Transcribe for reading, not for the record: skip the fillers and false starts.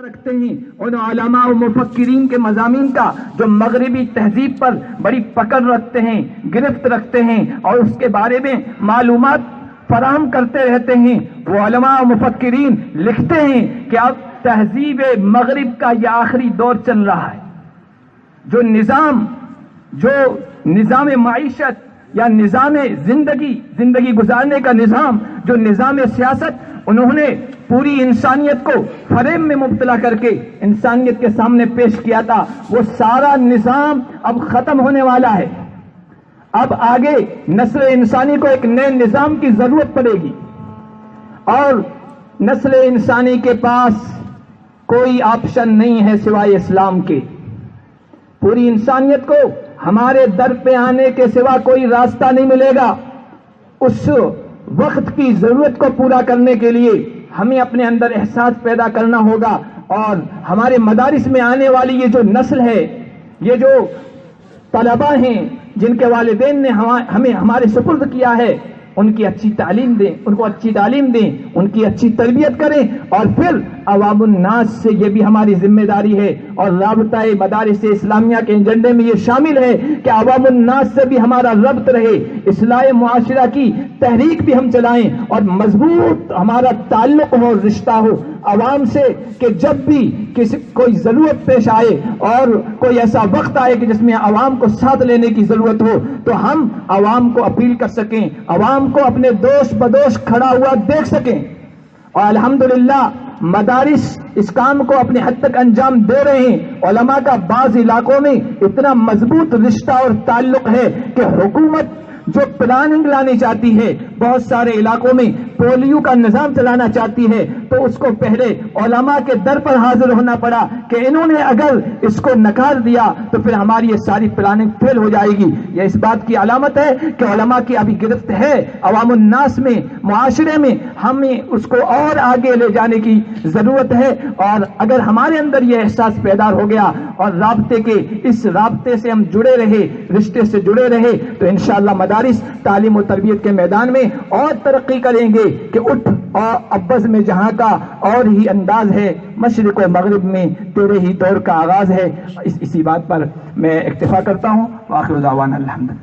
رکھتے ہیں ان علماء و مفکرین کے مضامین کا جو مغربی تہذیب پر بڑی پکڑ رکھتے ہیں، گرفت رکھتے ہیں اور اس کے بارے میں معلومات فراہم کرتے رہتے ہیں۔ وہ علماء و مفکرین لکھتے ہیں کہ اب تہذیب مغرب کا یہ آخری دور چل رہا ہے۔ جو نظام معیشت یا نظام زندگی گزارنے کا نظام، جو نظام سیاست انہوں نے پوری انسانیت کو فریب میں مبتلا کر کے انسانیت کے سامنے پیش کیا تھا، وہ سارا نظام اب ختم ہونے والا ہے۔ اب آگے نسل انسانی کو ایک نئے نظام کی ضرورت پڑے گی، اور نسل انسانی کے پاس کوئی آپشن نہیں ہے سوائے اسلام کے۔ پوری انسانیت کو ہمارے در پہ آنے کے سوا کوئی راستہ نہیں ملے گا۔ اس وقت کی ضرورت کو پورا کرنے کے لیے ہمیں اپنے اندر احساس پیدا کرنا ہوگا، اور ہمارے مدارس میں آنے والی یہ جو نسل ہے، یہ جو طلباء ہیں جن کے والدین نے ہمیں ہمارے سپرد کیا ہے، ان کی اچھی تعلیم دیں، ان کو اچھی تعلیم دیں، ان کی اچھی تربیت کریں، اور پھر عوام الناس سے یہ بھی ہماری ذمہ داری ہے، اور رابطہ مدارس اسلامیہ کے ایجنڈے میں یہ شامل ہے کہ عوام الناس سے بھی ہمارا ربط رہے، اصلاح معاشرہ کی تحریک بھی ہم چلائیں، اور مضبوط ہمارا تعلق ہو، رشتہ ہو عوام سے، کہ جب بھی کوئی ضرورت پیش آئے اور کوئی ایسا وقت آئے کہ جس میں عوام کو ساتھ لینے کی ضرورت ہو، تو ہم عوام کو اپیل کر سکیں، عوام کو اپنے دوش بدوش کھڑا ہوا دیکھ سکیں۔ اور الحمدللہ مدارس اس کام کو اپنے حد تک انجام دے رہے ہیں۔ علماء کا بعض علاقوں میں اتنا مضبوط رشتہ اور تعلق ہے کہ حکومت جو پلاننگ لانی چاہتی ہے، بہت سارے علاقوں میں پولیو کا نظام چلانا چاہتی ہے، تو اس کو پہلے علماء کے در پر حاضر ہونا پڑا کہ انہوں نے اگر اس کو نکار دیا تو پھر ہماری یہ ساری پلاننگ فیل ہو جائے گی۔ یہ اس بات کی علامت ہے کہ علماء کی ابھی گرفت ہے عوام الناس میں، معاشرے میں، ہمیں اس کو اور آگے لے جانے کی ضرورت ہے۔ اور اگر ہمارے اندر یہ احساس پیدا ہو گیا اور اس رابطے سے ہم جڑے رہے، رشتے سے جڑے رہے، تو انشاءاللہ مدارس تعلیم و تربیت کے میدان میں اور ترقی کریں گے کہ اٹھ اور ابز میں جہاں کا اور ہی انداز ہے، مشرق و مغرب میں تیرے ہی دور کا آغاز ہے۔ اسی بات پر میں اکتفا کرتا ہوں۔ وآخر دعوانا الحمدللہ۔